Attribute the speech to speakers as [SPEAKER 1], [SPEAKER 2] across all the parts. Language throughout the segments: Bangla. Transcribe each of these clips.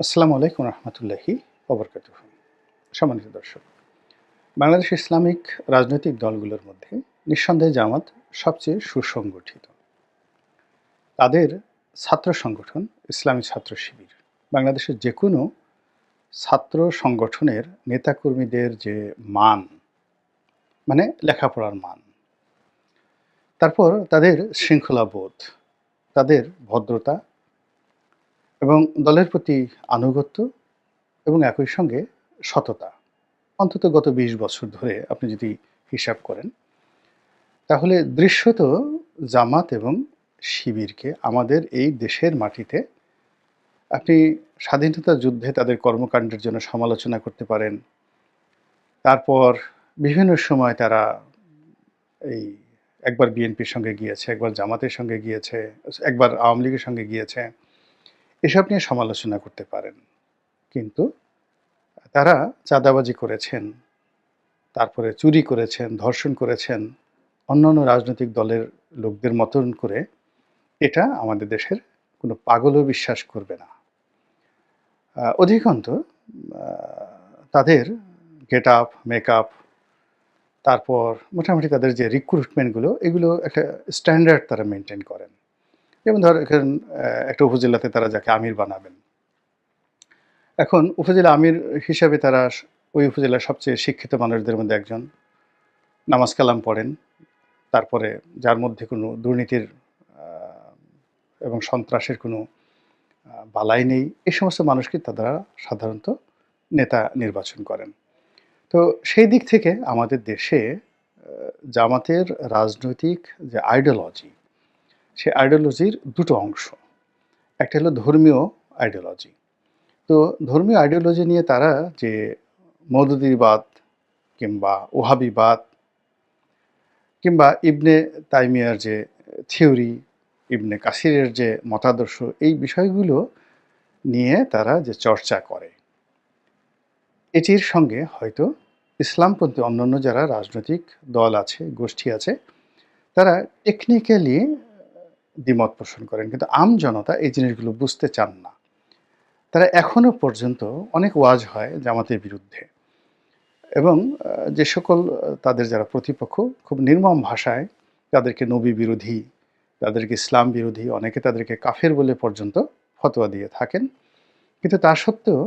[SPEAKER 1] আসসালামু আলাইকুম রহমতুল্লাহি ওবরকাতুহু। সম্মানিত দর্শক, বাংলাদেশ ইসলামিক রাজনৈতিক দলগুলোর মধ্যে নিঃসন্দেহে জামাত সবচেয়ে সুসংগঠিত। তাদের ছাত্র সংগঠন ইসলামী ছাত্র শিবির বাংলাদেশের যে কোনো ছাত্র সংগঠনের নেতাকর্মীদের যে মান, মানে লেখাপড়ার মান, তারপর তাদের শৃঙ্খলাবোধ, তাদের ভদ্রতা এবং দলের প্রতি আনুগত্য এবং একই সঙ্গে সততা, অন্তত গত ২০ বছর ধরে আপনি যদি হিসাব করেন, তাহলে দৃশ্যত জামাত এবং শিবিরকে আমাদের এই দেশের মাটিতে আপনি স্বাধীনতা যুদ্ধে তাদের কর্মকাণ্ডের জন্য সমালোচনা করতে পারেন। তারপর বিভিন্ন সময় তারা এই একবার বিএনপির সঙ্গে গিয়েছে, একবার জামাতের সঙ্গে গিয়েছে, একবার আওয়ামী লীগের সঙ্গে গিয়েছে। এসব নিয়ে সমালোচনা করতে পারেন। কিন্তু তারা চাঁদাবাজি করেছেন, তারপরে চুরি করেছেন, ধর্ষণ করেছেন, অন্যান্য রাজনৈতিক দলের লোকদের মতন করে, এটা আমাদের দেশের কোনো পাগলও বিশ্বাস করবে না। অধিকন্তু তাদের গেট আপ, মেকআপ, তারপর মোটামুটি তাদের যে রিক্রুটমেন্টগুলো, এগুলো একটা স্ট্যান্ডার্ড তারা মেনটেন করেন। যেমন ধরেন একটা উপজেলাতে তারা যাকে আমির বানাবেন। এখন উপজেলা আমির হিসাবে তারা ওই উপজেলার সবচেয়ে শিক্ষিত মানুষদের মধ্যে একজন, নামাজ কালাম পড়েন, তারপরে যার মধ্যে কোনো দুর্নীতির এবং সন্ত্রাসের কোনো বালাই নেই, এই সমস্ত মানুষকে তারা সাধারণত নেতা নির্বাচন করেন। তো সেই দিক থেকে আমাদের দেশে জামাতের রাজনৈতিক যে আইডিওলজি, সেই আইডিওলজির দুটো অংশ। একটা হলো ধর্মীয় আইডিওলজি। তো ধর্মীয় আইডিওলজি নিয়ে তারা যে মওদুদিবাদ কিংবা ওহাবিবাদ কিংবা ইবনে তাইমিয়ার যে থিওরি, ইবনে কাসিরের যে মতাদর্শ, এই বিষয়গুলো নিয়ে তারা যে চর্চা করে, এটির সঙ্গে হয়তো ইসলামপন্থী অন্যান্য যারা রাজনৈতিক দল আছে, গোষ্ঠী আছে, তারা টেকনিক্যালি দ্বিমত পোষণ করেন, কিন্তু আমজনতা এই জিনিসগুলো বুঝতে চান না। তারা এখনো পর্যন্ত অনেক ওয়াজ হয় জামাতের বিরুদ্ধে, এবং যে সকল তাদের যারা প্রতিপক্ষ খুব নির্মম ভাষায় তাদেরকে নবী বিরোধী, তাদেরকে ইসলাম বিরোধী, অনেকে তাদেরকে কাফের বলে পর্যন্ত ফতোয়া দিয়ে থাকেন। কিন্তু তা সত্ত্বেও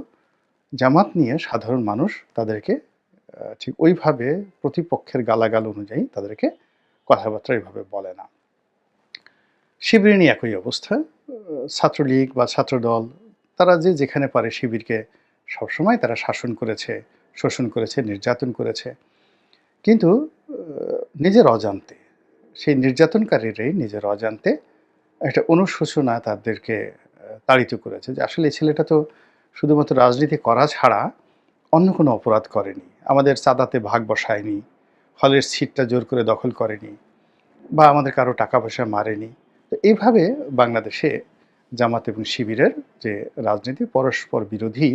[SPEAKER 1] জামাত নিয়ে সাধারণ মানুষ তাদেরকে ঠিক ওইভাবে প্রতিপক্ষের গালাগাল অনুযায়ী তাদেরকে কথাবার্তা এইভাবে বলে না। শিবির নিয়ে একই অবস্থা। ছাত্রলীগ বা ছাত্রদল, তারা যে যেখানে পারে শিবিরকে সবসময় তারা শাসন করেছে, শোষণ করেছে, নির্যাতন করেছে। কিন্তু নিজের অজান্তে, সেই নির্যাতনকারীরাই নিজের অজান্তে একটা অনুশোচনা তাদেরকে তাড়িত করেছে যে আসলে এই ছেলেটা তো শুধুমাত্র রাজনীতি করা ছাড়া অন্য কোনো অপরাধ করেনি, আমাদের চাঁদাতে ভাগ বসায়নি, হলের সিটটা জোর করে দখল করেনি, বা আমাদের কারো টাকা পয়সা মারেনি। তো এইভাবে বাংলাদেশে জামাত এবং শিবিরের যে রাজনীতি, পরস্পর বিরোধী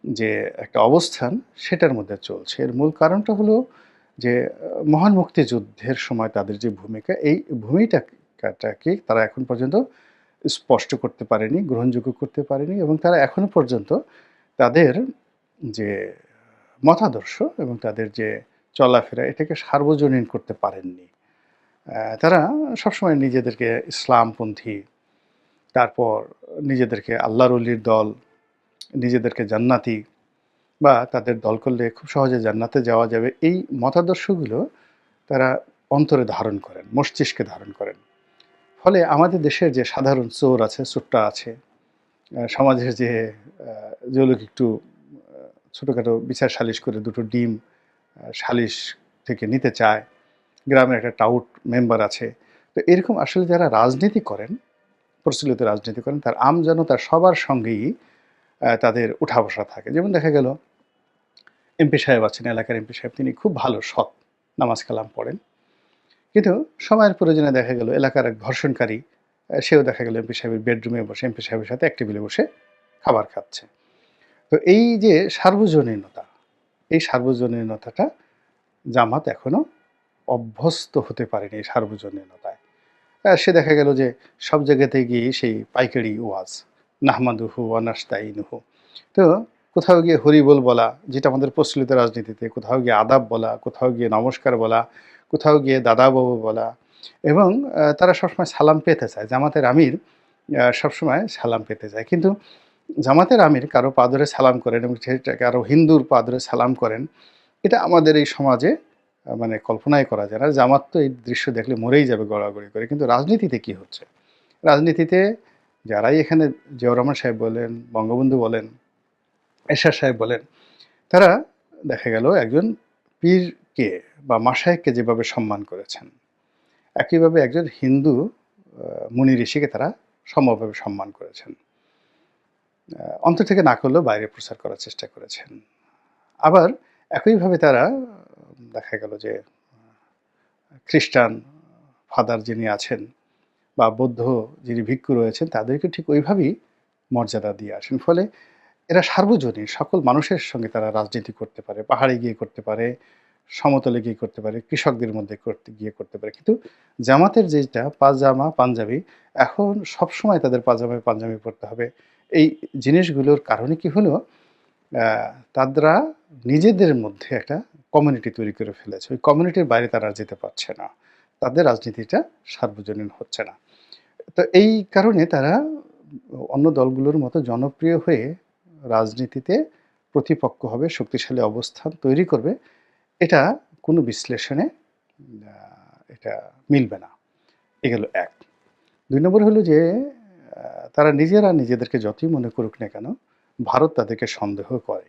[SPEAKER 1] যে একটা অবস্থান, সেটার মধ্যে চলছে। এর মূল কারণটা হলো যে মহান মুক্তিযুদ্ধের সময় তাদের যে ভূমিকা, এই ভূমিকাটাকে তারা এখন পর্যন্ত স্পষ্ট করতে পারেনি, গ্রহণযোগ্য করতে পারেনি, এবং তারা এখনো পর্যন্ত তাদের যে মতাদর্শ এবং তাদের যে চলাফেরা, এটাকে সার্বজনীন করতে পারেননি। তারা সবসময় নিজেদেরকে ইসলামপন্থী, তারপর নিজেদেরকে আল্লাহর ওলির দল, নিজেদেরকে জান্নাতি, বা তাদের দল করলে খুব সহজে জান্নাতে যাওয়া যাবে, এই মতাদর্শগুলো তারা অন্তরে ধারণ করেন, মস্তিষ্কে ধারণ করেন। ফলে আমাদের দেশের যে সাধারণ চোর আছে, চোরটা আছে, সমাজের যে লোক একটু ছোটোখাটো বিচার সালিশ করে দুটো ডিম সালিশ থেকে নিতে চায়, গ্রামের একটা টাউট মেম্বার আছে, তো এরকম আসলে যারা রাজনীতি করেন, প্রচলিত রাজনীতি করেন, তার আমজনতার সবার সঙ্গেই তাদের উঠা বসা থাকে। যেমন দেখা গেল এমপি সাহেব আছেন, এলাকার এমপি সাহেব, তিনি খুব ভালো সৎ, নামাজ কালাম পড়েন, কিন্তু সময়ের প্রয়োজনে দেখা গেল এলাকার এক ধর্ষণকারী, সেও দেখা গেল এমপি সাহেবের বেডরুমে বসে এমপি সাহেবের সাথে এক টেবিলে বসে খাবার খাচ্ছে। তো এই যে সার্বজনীনতা, এই সার্বজনীনতাটা জামাত এখনো অভ্যস্ত হতে পারেনি, এই সার্বজনীনতায়। সে দেখা গেল যে সব জায়গাতে গিয়ে সেই পাইকারি ওয়াজ, নাহমাদুহু ওয়া নাস্তাইনুহু। তো কোথাও গিয়ে হরিবোল বলা, যেটা আমাদের প্রচলিত রাজনীতিতে, কোথাও গিয়ে আদাব বলা, কোথাও গিয়ে নমস্কার বলা, কোথাও গিয়ে দাদা বাবু বলা এবং তারা সবসময় সালাম পেতে চায়। জামাতের আমির সবসময় সালাম পেতে চায়। কিন্তু জামাতের আমির কারো পা ধরে সালাম করেন এবং সেটা কারো হিন্দুর পা ধরে সালাম করেন, এটা আমাদের এই সমাজে মানে কল্পনাই করা যায় না। জামাত তো এই দৃশ্য দেখলে মরেই যাবে গড়াগড়ি করে। কিন্তু রাজনীতিতে কি হচ্ছে? রাজনীতিতে যারাই এখানে জিয়াউর রহমান সাহেব বলেন, বঙ্গবন্ধু বলেন, এরশাদ সাহেব বলেন, তারা দেখা গেল একজন পীরকে বা মাশায়েখকে যেভাবে সম্মান করেছেন, একইভাবে একজন হিন্দু মুনি ঋষিকে তারা সমভাবে সম্মান করেছেন। অন্তর থেকে না করলেও বাইরে প্রচার করার চেষ্টা করেছেন। আবার একইভাবে তারা দেখা গেল যে খ্রিস্টান ফাদার যিনি আছেন বা বৌদ্ধ যিনি ভিক্ষু রয়েছেন তাদেরকে ঠিক ওইভাবেই মর্যাদা দিয়ে আসেন। ফলে এরা সার্বজনীন সকল মানুষের সঙ্গে তারা রাজনীতি করতে পারে। পাহাড়ে গিয়ে করতে পারে, সমতলে গিয়ে করতে পারে, কৃষকদের মধ্যে করতে পারে। কিন্তু জামাতের যেটা পাজামা, পাঞ্জাবি, এখন সবসময় তাদের পাজামা, পাঞ্জাবি পড়তে হবে। এই জিনিসগুলোর কারণে কি হলো? আ তারা নিজেদের মধ্যে একটা কমিউনিটি তৈরি করে ফেলেছে। ওই কমিউনিটির বাইরে তারা আর যেতে পারছে না। তাদের রাজনীতিটা সার্বজনীন হচ্ছে না। তো এই কারণে তারা অন্য দলগুলোর মতো জনপ্রিয় হয়ে রাজনীতিতে প্রতিপক্ষ হবে, শক্তিশালী অবস্থান তৈরি করবে। এটা কোনো বিশ্লেষণে আ এটা মিলবে না। এ গেল ১। ২ নম্বর হলো যে তারা নিজেরা নিজেদেরকে যতই মনে করুক না কেন, ভারত তাদেরকে সন্দেহ করে।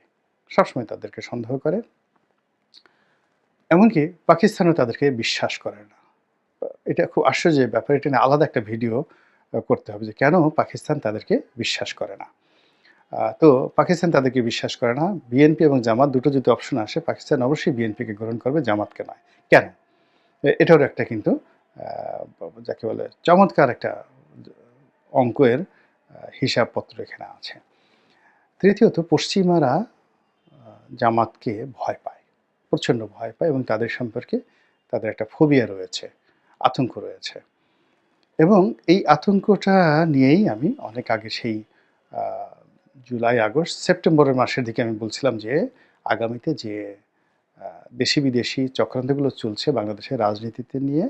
[SPEAKER 1] সবসময় তাদেরকে সন্দেহ করে। এমনকি পাকিস্তানও তাদেরকে বিশ্বাস করে না। এটা খুব আশ্চর্যের ব্যাপার। এটা নিয়ে আলাদা একটা ভিডিও করতে হবে যে কেন পাকিস্তান তাদেরকে বিশ্বাস করে না। তো পাকিস্তান তাদেরকে বিশ্বাস করে না। বিএনপি এবং জামাত দুটো যদি অপশন আসে, পাকিস্তান অবশ্যই বিএনপিকে গ্রহণ করবে, জামাতকে নয়। কেন? এটারও একটা কিন্তু আ যাকে বলে চমৎকার একটা অঙ্কের হিসাবপত্র এখানে আছে। তৃতীয়ত পশ্চিমারা জামাতকে ভয় পায়। প্রচণ্ড ভয় পায় এবং তাদের সম্পর্কে তাদের একটা ফোবিয়া রয়েছে, আতঙ্ক রয়েছে। এবং এই আতঙ্কটা নিয়েই আমি অনেক আগে সেই আ জুলাই, আগস্ট, সেপ্টেম্বরের মাসের দিকে আমি বলছিলাম যে আগামীতে যে আ দেশি-বিদেশি চক্রান্তগুলো চলছে বাংলাদেশের রাজনীতিতে নিয়ে,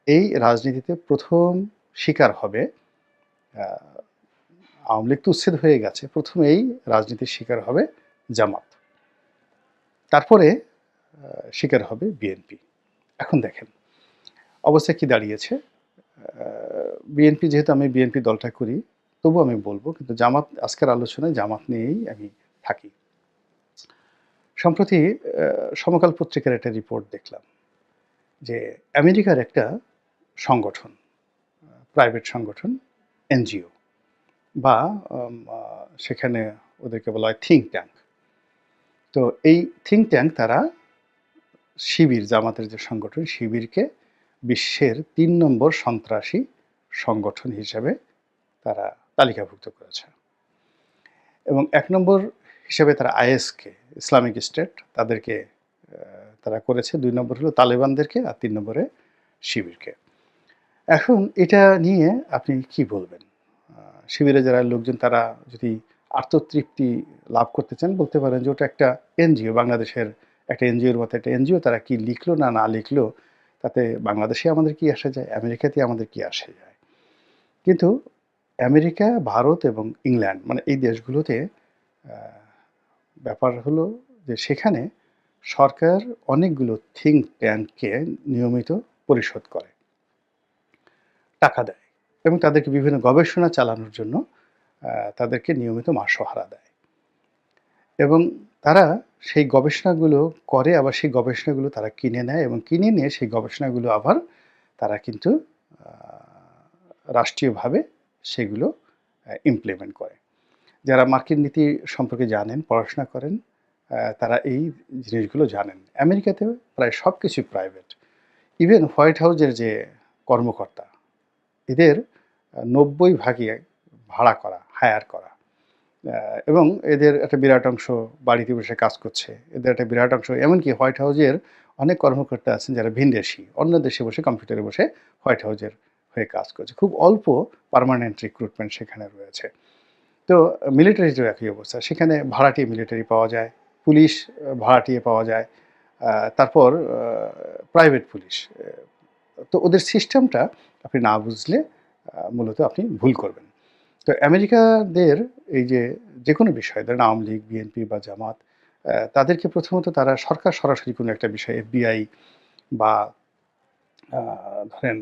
[SPEAKER 1] এই রাজনীতিতে ১ম শিকার হবে আ আওয়ামী লীগ তো উচ্ছেদ হয়ে গেছে। ১ম এই রাজনীতির শিকার হবে জামাত। তারপরে শিকার হবে বিএনপি। এখন দেখেন অবস্থা কি দাঁড়িয়েছে? আ বিএনপি যেহেতু আমি বিএনপি দলটা করি, তবুও আমি বলব। কিন্তু জামাত আজকের আলোচনায় জামাত নিয়েই আমি থাকি। সম্প্রতি আ সমকাল পত্রিকার একটা রিপোর্ট দেখলাম যে আমেরিকার একটা সংগঠন, প্রাইভেট সংগঠন, এনজিও বা আম আ সেখানে ওদেরকে বলা হয় থিংক ট্যাংক। তো এই থিংক ট্যাংক তারা শিবির, জামাতের যে সংগঠন, শিবিরকে বিশ্বের ৩ নম্বর সন্ত্রাসী সংগঠন হিসেবে তারা তালিকাভুক্ত করেছে। এবং ১ নম্বর হিসেবে তারা আইএসকে, ইসলামিক স্টেট, তাদেরকে তারা করেছে। ২ নম্বর হলো তালেবানদেরকে আর ৩ নম্বরে শিবিরকে। এখন এটা নিয়ে আপনি কি বলবেন? আ শিবিরে যারা লোকজন তারা যদি আত্মতৃপ্তি লাভ করতে চান বলতে পারেন যে ওটা একটা এনজিও, বাংলাদেশের একটা এনজিওর মতো একটা এনজিও, তারা কি লিখলো না, না লিখলো তাতে বাংলাদেশে আমাদের কি আসে যায়? আমেরিকাতে আমাদের কি আসে যায়? কিন্তু আমেরিকা, ভারত এবং ইংল্যান্ড মানে এই দেশগুলোতে আ ব্যাপার হলো যে সেখানে সরকার অনেকগুলো থিংক ট্যাঙ্ককে নিয়মিত পরিশোধ করে, টাকা দেয় এবং তাদেরকে বিভিন্ন গবেষণা চালানোর জন্য তাদেরকে নিয়মিত মাসোহারা দেয় এবং তারা সেই গবেষণাগুলো করে, আবার সেই গবেষণাগুলো তারা কিনে নেয় এবং কিনে নিয়ে সেই গবেষণাগুলো আবার তারা কিন্তু আ রাষ্ট্রীয়ভাবে সেগুলো ইমপ্লিমেন্ট করে। যারা মার্কিন নীতি সম্পর্কে জানেন, পড়াশোনা করেন, তারা এই জিনিসগুলো জানেন। আমেরিকাতে প্রায় সবকিছুই প্রাইভেট। ইভেন হোয়াইট হাউসের যে কর্মকর্তা, এদের ৯০ ভাগই ভাড়া করা, হায়ার করা। আ এবং এদের একটা বিরাট অংশ বাড়িতে বসে কাজ করছে। এদের একটা বিরাট অংশ এমনকি হোয়াইট হাউসের অনেক কর্মকর্তা আছেন যারা ভিনদেশী। অন্য দেশে বসে কম্পিউটারে বসে হোয়াইট হাউসের হয়ে কাজ করছে। খুব অল্প পার্মানেন্ট রিক্রুটমেন্ট সেখানে রয়েছে। তো মিলিটারিরও একই অবস্থা। সেখানে ভাড়াটিয়ে মিলিটারি পাওয়া যায়, পুলিশ ভাড়াটিয়ে পাওয়া যায়। তারপর প্রাইভেট পুলিশ। তো ওদের সিস্টেমটা আপনি না বুঝলে মূলত আপনি ভুল করবেন। তো আমেরিকাদের এই যে যেকোনো বিষয় ধরেন আওয়ামী লীগ, বিএনপি বা জামাত, তাদেরকে প্রথমত তারা সরকার সরাসরি কোনো একটা বিষয় এফবিআই বা আ ধরেন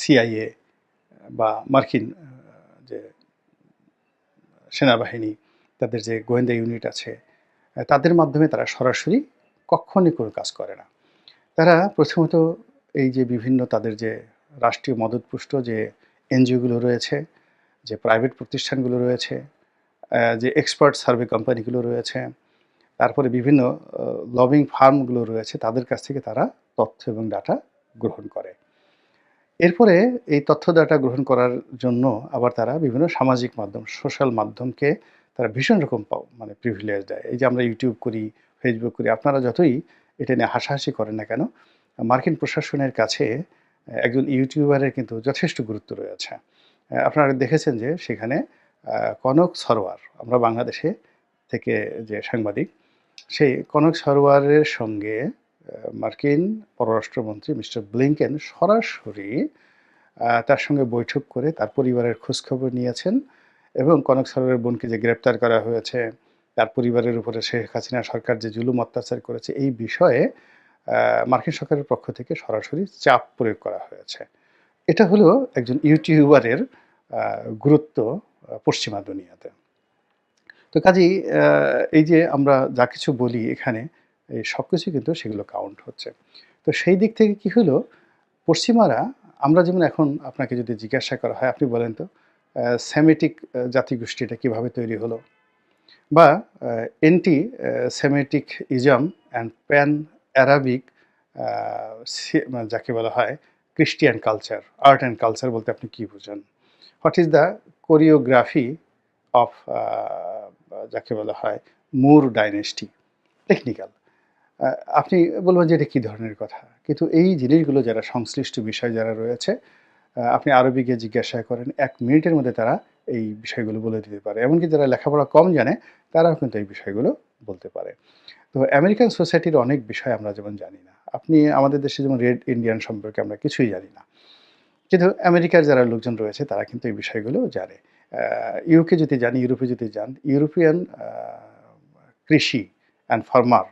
[SPEAKER 1] সিআইএ বা মার্কিন যে সেনাবাহিনী, তাদের যে গোয়েন্দা ইউনিট আছে, তাদের মাধ্যমে তারা সরাসরি কক্ষণই কোনো কাজ করে না। তারা প্রথমত এই যে বিভিন্ন তাদের যে রাষ্ট্রীয় মদতপুষ্ট যে এনজিওগুলো রয়েছে, যে প্রাইভেট প্রতিষ্ঠানগুলো রয়েছে, যে এক্সপার্ট সার্ভে কোম্পানিগুলো রয়েছে, তারপরে বিভিন্ন লবিং ফার্মগুলো রয়েছে, তাদের কাছ থেকে তারা তথ্য এবং ডাটা গ্রহণ করে। এরপরে এই তথ্য ডাটা গ্রহণ করার জন্য আবার তারা বিভিন্ন সামাজিক মাধ্যম, সোশ্যাল মাধ্যমকে তারা ভীষণ রকম মানে প্রিভিলেজ দেয়। এই যে আমরা ইউটিউব করি, ফেসবুক করি, আপনারা যতই এটা নিয়ে হাসাহাসি করেন না কেন, মার্কিন প্রশাসনের কাছে একজন ইউটিউবারের কিন্তু যথেষ্ট গুরুত্ব রয়েছে। আপনারা দেখেছেন যে সেখানে কনক সরোয়ার, আমরা বাংলাদেশে থেকে যে সাংবাদিক, সেই কনক সরোয়ারের সঙ্গে মার্কিন পররাষ্ট্রমন্ত্রী মিস্টার ব্লিংকেন সরাসরি তার সঙ্গে বৈঠক করে তার পরিবারের খোঁজখবর নিয়েছেন এবং কনক সরোয়ারের বোনকে যে গ্রেপ্তার করা হয়েছে, তার পরিবারের উপরে শেখ হাসিনা সরকার যে জুলুম অত্যাচার করেছে, এই বিষয়ে মার্কিন সরকারের পক্ষ থেকে সরাসরি চাপ প্রয়োগ করা হয়েছে। এটা হলো একজন ইউটিউবারের গুরুত্ব পশ্চিমা দুনিয়াতে। তো কাজেই এই যে আমরা যা কিছু বলি এখানে, এই সবকিছু কিন্তু সেগুলো কাউন্ট হচ্ছে। তো সেই দিক থেকে কি হলো, পশ্চিমারা, আমরা যেমন এখন আপনাকে যদি জিজ্ঞাসা করা হয়, আপনি বলেন তো সেমিটিক জাতিগোষ্ঠীটা কিভাবে তৈরি হলো? বা anti Semitic ism and pan Arabic যাকে বলা হয় Christian culture, art and culture বলতে আপনি কি বুঝেন? What is the choreography of যাকে বলা হয় মুর ডাইনেস্টি, টেকনিক্যাল। আপনি বলবেন যে এটা কী ধরনের কথা? কিন্তু এই জিনিসগুলো যারা সংশ্লিষ্ট বিষয় যারা রয়েছে, আপনি আরবি গিয়ে জিজ্ঞাসা করেন, ১ মিনিটের মধ্যে তারা এই বিষয়গুলো বলে দিতে পারে। এমনকি যারা লেখাপড়া কম জানে, তারাও কিন্তু এই বিষয়গুলো বলতে পারে। তো আমেরিকান সোসাইটির অনেক বিষয় আমরা যেমন জানি না। আপনি আমাদের দেশে যেমন রেড ইন্ডিয়ান সম্পর্কে আমরা কিছুই জানি না। কিন্তু আমেরিকার যারা লোকজন রয়েছে তারা কিন্তু এই বিষয়গুলো জানে। ইউকে যদি যান, ইউরোপে যদি যান, ইউরোপিয়ান কৃষি অ্যান্ড ফার্মার,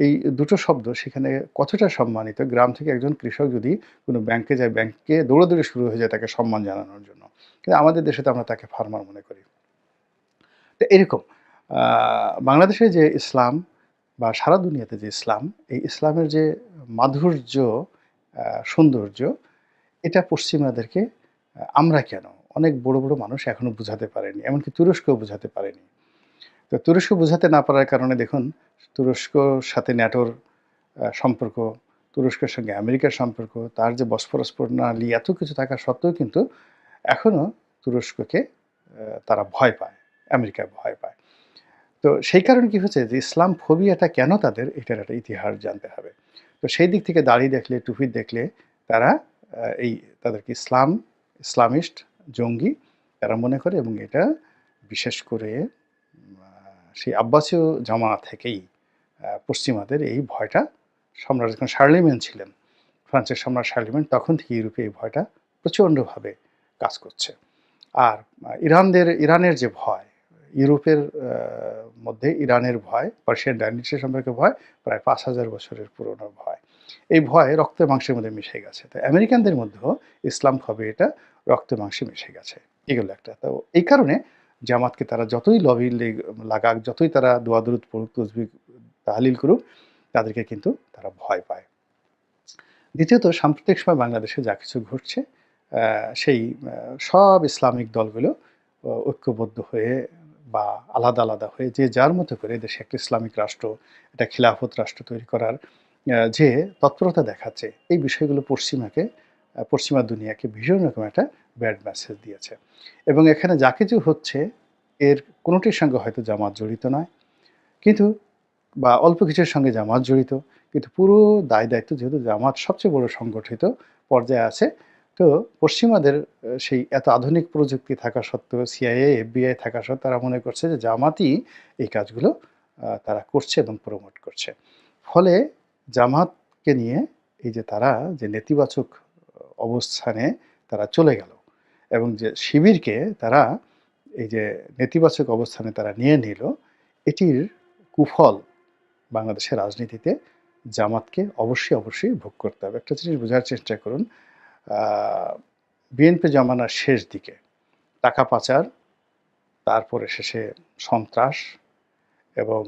[SPEAKER 1] এই দুটো শব্দ সেখানে কতটা সম্মানিত। গ্রাম থেকে একজন কৃষক যদি কোনো ব্যাংকে যায়, ব্যাংকে দৌড়াদৌড়ি শুরু হয়ে যায় তাকে সম্মান জানানোর জন্য। কিন্তু আমাদের দেশে তো আমরা তাকে ফার্মার মনে করি। তো এরকম বাংলাদেশে যে ইসলাম বা সারা দুনিয়াতে যে ইসলাম, এই ইসলামের যে মাধুর্য, সৌন্দর্য, এটা পশ্চিমাদেরকে আমরা কেন, অনেক বড়, বড় মানুষ এখনো বুঝাতে পারেনি। এমনকি তুরস্কও বুঝাতে পারেনি। তো তুরস্ক বোঝাতে না পারার কারণে দেখুন, তুরস্কর সাথে ন্যাটোর সম্পর্ক, তুরস্কের সঙ্গে আমেরিকার সম্পর্ক, তার যে বসফরাস প্রণালী, এত কিছু থাকা সত্ত্বেও কিন্তু এখনো তুরস্ককে তারা ভয় পায়, আমেরিকা ভয় পায়। তো সেই কারণে কি হচ্ছে যে ইসলাম ফোবিয়াটা কেন তাদের, এটার একটা ইতিহাস জানতে হবে। তো সেই দিক থেকে দাড়ি দেখলে, টুপি দেখলে তারা এই তাদেরকে ইসলামিস্ট, জঙ্গি তারা মনে করে এবং এটা বিশেষ করে সেই আব্বাসীয় জামানা থেকেই পশ্চিমাদের এই ভয়টা, সম্রাট যখন শার্লেমেন ছিলেন, ফ্রান্সের সম্রাট শার্লেমেন, তখন থেকে ইউরোপে এই ভয়টা প্রচণ্ডভাবে কাজ করছে। আর ইরানের যে ভয়, ইউরোপের মধ্যে ইরানের ভয়, পার্সিয়ান ডাইনেস্টি সম্পর্কে ভয়, প্রায় ৫,০০০ বছরের পুরনো ভয়। এই ভয় রক্তে মাংসের মধ্যে মিশে গেছে। তো আমেরিকানদের মধ্যেও ইসলাম হবে এটা রক্তে মাংসে মিশে গেছে। এগুলো একটা। তো এই কারণে জামাতকে তারা যতই লবি লাগাক, যতই তারা দোয়া দরুদ পড়ুক, তসবিহ তাহলিল করুক, তাদেরকে কিন্তু তারা ভয় পায়। দ্বিতীয়ত, সাম্প্রতিক সময়ে বাংলাদেশে যা কিছু ঘটছে, সেই সব ইসলামিক দলগুলো ঐক্যবদ্ধ হয়ে বা আলাদা, আলাদা হয়ে যে যার মতো করে দেশে একটা ইসলামিক রাষ্ট্র, একটা খিলাফত রাষ্ট্র তৈরি করার যে তৎপরতা দেখাচ্ছে, এই বিষয়গুলো পশ্চিমা দুনিয়াকে ভীষণ রকম একটা ব্যাড মেসেজ দিয়েছে। এবং এখানে যা কিছু হচ্ছে, এর কোনোটির সঙ্গে হয়তো জামাত জড়িত নয়, কিন্তু বা অল্প কিছুর সঙ্গে জামাত জড়িত, কিন্তু পুরো দায়-দায়িত্ব যেহেতু জামাত সবচেয়ে বড় সংগঠিত পর্যায়ে আছে, তো পশ্চিমাদের সেই এত আধুনিক প্রযুক্তি থাকা সত্ত্বেও সিআইএ, এফবিআই থাকা সত্ত্বেও তারা মনে করছে যে জামাতই এই কাজগুলো তারা করছে এবং প্রমোট করছে। ফলে জামাতকে নিয়ে এই যে তারা যে নেতিবাচক অবস্থানে তারা চলে গেল এবং যে শিবিরকে তারা এই যে নেতিবাচক অবস্থানে তারা নিয়ে নিল, এটির কুফল বাংলাদেশের রাজনীতিতে জামাতকে অবশ্যই ভোগ করতে হবে। একটা জিনিস বোঝার চেষ্টা করুন, বিএনপি জমানার শেষ দিকে টাকা পাচার, তারপরে শেষে সন্ত্রাস এবং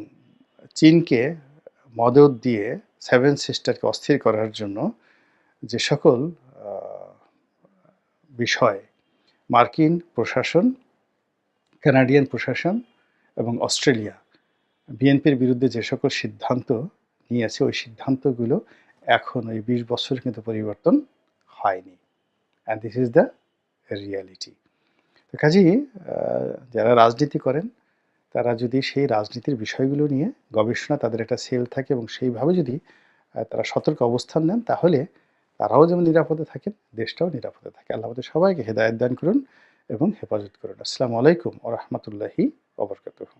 [SPEAKER 1] চীনকে মদদ দিয়ে সেভেন সিস্টারকে অস্থির করার জন্য যে সকল বিষয় মার্কিন প্রশাসন, কানাডিয়ান প্রশাসন এবং অস্ট্রেলিয়া বিএনপির বিরুদ্ধে যে সকল সিদ্ধান্ত নিয়েছে, ওই সিদ্ধান্তগুলো এখন ওই ২০ বছর কিন্তু পরিবর্তন হয়নি। And this is the reality. তো কাজেই যারা রাজনীতি করেন তারা যদি সেই রাজনীতির বিষয়গুলো নিয়ে গবেষণা, তাদের একটা সেল থাকে এবং সেইভাবে যদি তারা সতর্ক অবস্থান নেন, তাহলে তারাও যেমন নিরাপদে থাকেন, দেশটাও নিরাপদে থাকে। আল্লাহ আমাদের সবাইকে হেদায়েত দান করুন এবং হেফাজত করুন। আসসালামু আলাইকুম ওয়া রাহমাতুল্লাহি ওয়া বারাকাতুহু।